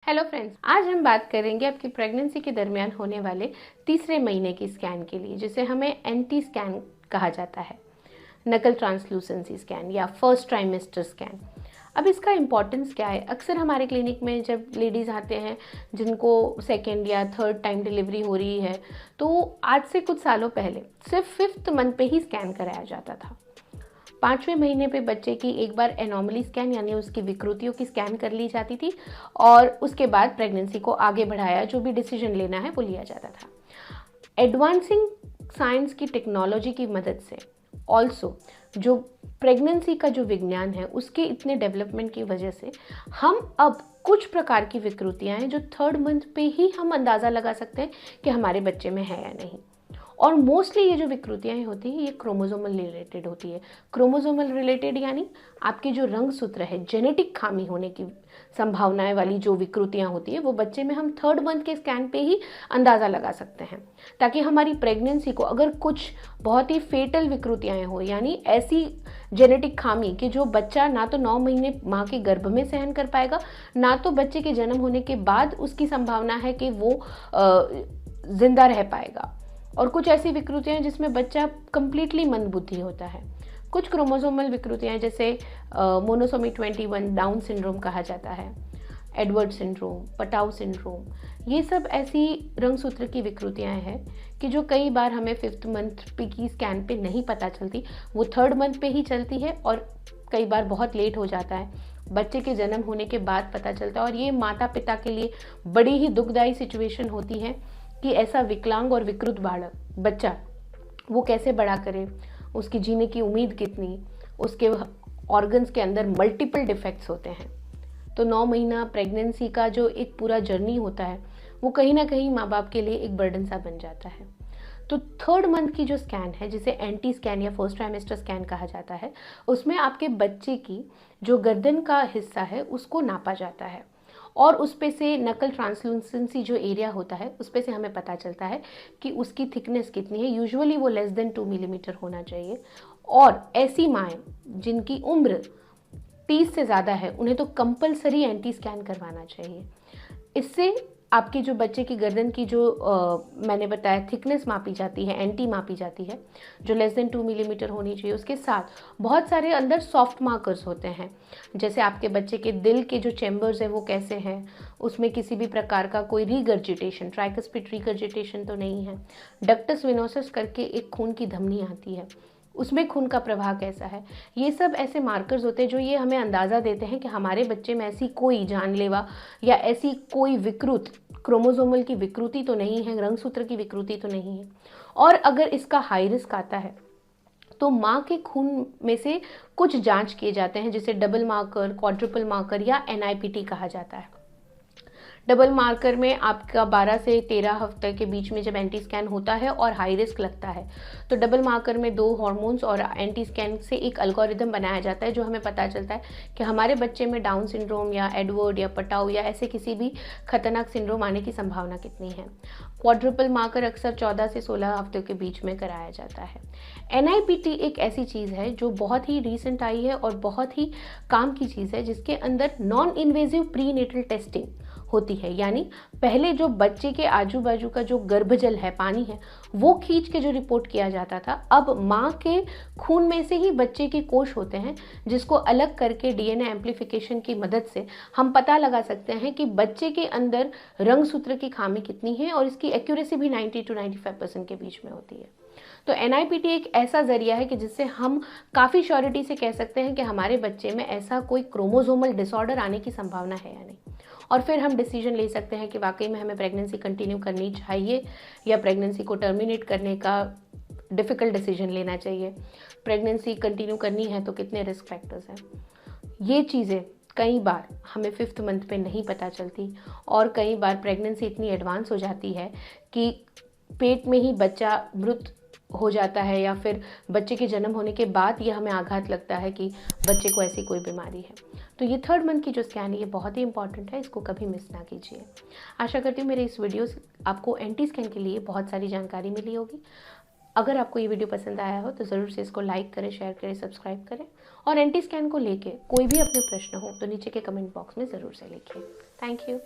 Hello friends, आज हम बात करेंगे आपकी प्रेगनेंसी के दरमियान होने वाले तीसरे महीने की स्कैन के लिए, जिसे हमें एनटी स्कैन कहा जाता है, नकल ट्रांसलूसेंसी स्कैन या फर्स्ट ट्राइमेस्टर स्कैन। अब इसका इम्पॉर्टेंस क्या है? अक्सर हमारे क्लिनिक में जब लेडीज़ आते हैं जिनको सेकेंड या थर्ड टाइम डिलीवरी हो रही है, तो आज से कुछ सालों पहले सिर्फ 5th मंथ पे ही स्कैन कराया जाता था। 5वें महीने पे बच्चे की एक बार एनॉमली स्कैन यानी उसकी विकृतियों की स्कैन कर ली जाती थी और उसके बाद प्रेगनेंसी को आगे बढ़ाया, जो भी डिसीजन लेना है वो लिया जाता था। एडवांसिंग साइंस की टेक्नोलॉजी की मदद से ऑल्सो जो प्रेगनेंसी का जो विज्ञान है उसके इतने डेवलपमेंट की वजह से हम अब कुछ प्रकार की विकृतियां हैं जो 3rd मंथ पे ही हम अंदाज़ा लगा सकते हैं कि हमारे बच्चे में है या नहीं। और मोस्टली ये जो विकृतियाँ होती हैं ये क्रोमोसोमल रिलेटेड होती है। क्रोमोसोमल रिलेटेड यानी आपके जो रंगसूत्र है, जेनेटिक खामी होने की संभावनाएं वाली जो विकृतियाँ होती है वो बच्चे में हम 3rd मंथ के स्कैन पे ही अंदाज़ा लगा सकते हैं, ताकि हमारी प्रेगनेंसी को अगर कुछ बहुत ही फेटल विकृतियाँ हो, यानी ऐसी जेनेटिक खामी कि जो बच्चा ना तो 9 महीने माँ के गर्भ में सहन कर पाएगा, ना तो बच्चे के जन्म होने के बाद उसकी संभावना है कि वो जिंदा रह पाएगा, और कुछ ऐसी विकृतियां हैं जिसमें बच्चा कंप्लीटली मंदबुद्धि होता है। कुछ क्रोमोसोमल विकृतियां जैसे मोनोसोमी 21 डाउन सिंड्रोम कहा जाता है, एडवर्ड सिंड्रोम, पटाउ सिंड्रोम, ये सब ऐसी रंगसूत्र की विकृतियां हैं कि जो कई बार हमें 5th मंथ की स्कैन पे नहीं पता चलती, वो 3rd मंथ पे ही चलती है और कई बार बहुत लेट हो जाता है, बच्चे के जन्म होने के बाद पता चलता है। और ये माता पिता के लिए बड़ी ही दुखदायी सिचुएशन होती है कि ऐसा विकलांग और विकृत बालक बच्चा वो कैसे बड़ा करे, उसकी जीने की उम्मीद कितनी, उसके ऑर्गन्स के अंदर मल्टीपल डिफेक्ट्स होते हैं। तो 9 महीना प्रेगनेंसी का जो एक पूरा जर्नी होता है वो कहीं ना कहीं माँ बाप के लिए एक बर्डन सा बन जाता है। तो 3rd मंथ की जो स्कैन है, जिसे एंटी स्कैन या फर्स्ट ट्राइमेस्टर स्कैन कहा जाता है, उसमें आपके बच्चे की जो गर्दन का हिस्सा है उसको नापा जाता है और उस पे से नकल ट्रांसलूसेंसी जो एरिया होता है उस पे से हमें पता चलता है कि उसकी थिकनेस कितनी है। यूजुअली वो लेस देन 2 मिलीमीटर होना चाहिए। और ऐसी माएँ जिनकी उम्र 30 से ज़्यादा है उन्हें तो कंपलसरी एंटी स्कैन करवाना चाहिए। इससे आपके जो बच्चे की गर्दन की जो मैंने बताया थिकनेस मापी जाती है, एंटी मापी जाती है, जो लेस देन 2 मिलीमीटर होनी चाहिए। उसके साथ बहुत सारे अंदर सॉफ्ट मार्कर्स होते हैं, जैसे आपके बच्चे के दिल के जो चैम्बर्स है वो कैसे हैं, उसमें किसी भी प्रकार का कोई रिगर्जिटेशन, ट्राइकस्पिड रिगर्जिटेशन तो नहीं है। डक्टस वेनोसस करके एक खून की धमनी आती है, उसमें खून का प्रवाह कैसा है। ये सब ऐसे मार्कर्स होते हैं जो ये हमें अंदाज़ा देते हैं कि हमारे बच्चे में ऐसी कोई जानलेवा या ऐसी कोई विकृत क्रोमोसोमल की विकृति तो नहीं है, रंगसूत्र की विकृति तो नहीं है। और अगर इसका हाई रिस्क आता है तो माँ के खून में से कुछ जांच किए जाते हैं, जिसे डबल मार्कर, क्वाड्रुपल मार्कर या NIPT कहा जाता है। डबल मार्कर में आपका 12 से 13 हफ्ते के बीच में जब एंटी स्कैन होता है और हाई रिस्क लगता है, तो डबल मार्कर में 2 हार्मोन्स और एंटी स्कैन से एक एल्गोरिदम बनाया जाता है जो हमें पता चलता है कि हमारे बच्चे में डाउन सिंड्रोम या एडवर्ड या पटाउ या ऐसे किसी भी खतरनाक सिंड्रोम आने की संभावना कितनी है। क्वाड्रुपल मार्कर अक्सर 14 से 16 हफ्ते के बीच में कराया जाता है। NIPT एक ऐसी चीज़ है जो बहुत ही रीसेंट आई है और बहुत ही काम की चीज़ है, जिसके अंदर नॉन इन्वेजिव प्रीनेटल टेस्टिंग होती है। यानी पहले जो बच्चे के आजू बाजू का जो गर्भजल है, पानी है, वो खींच के जो रिपोर्ट किया जाता था, अब माँ के खून में से ही बच्चे के कोष होते हैं, जिसको अलग करके DNA एम्प्लीफिकेशन की मदद से हम पता लगा सकते हैं कि बच्चे के अंदर रंगसूत्र की खामी कितनी है, और इसकी एक्यूरेसी भी 90 to 95% के बीच में होती है। तो NIPT एक ऐसा जरिया है कि जिससे हम काफ़ी श्योरिटी से कह सकते हैं कि हमारे बच्चे में ऐसा कोई क्रोमोसोमल डिसऑर्डर आने की संभावना है या नहीं, और फिर हम डिसीजन ले सकते हैं कि वाकई में हमें प्रेगनेंसी कंटिन्यू करनी चाहिए या प्रेगनेंसी को टर्मिनेट करने का डिफ़िकल्ट डिसीजन लेना चाहिए। प्रेगनेंसी कंटिन्यू करनी है तो कितने रिस्क फैक्टर्स हैं, ये चीज़ें कई बार हमें 5th मंथ पे नहीं पता चलती, और कई बार प्रेगनेंसी इतनी एडवांस हो जाती है कि पेट में ही बच्चा मृत हो जाता है, या फिर बच्चे के जन्म होने के बाद ये हमें आघात लगता है कि बच्चे को ऐसी कोई बीमारी है। तो ये 3rd मंथ की जो स्कैन है ये बहुत ही इंपॉर्टेंट है, इसको कभी मिस ना कीजिए। आशा करती हूँ मेरे इस वीडियो से आपको एंटी स्कैन के लिए बहुत सारी जानकारी मिली होगी। अगर आपको ये वीडियो पसंद आया हो तो ज़रूर से इसको लाइक करें, शेयर करें, सब्सक्राइब करें, और एंटी स्कैन को लेके कोई भी अपने प्रश्न हो तो नीचे के कमेंट बॉक्स में ज़रूर से लिखिए। Thank you.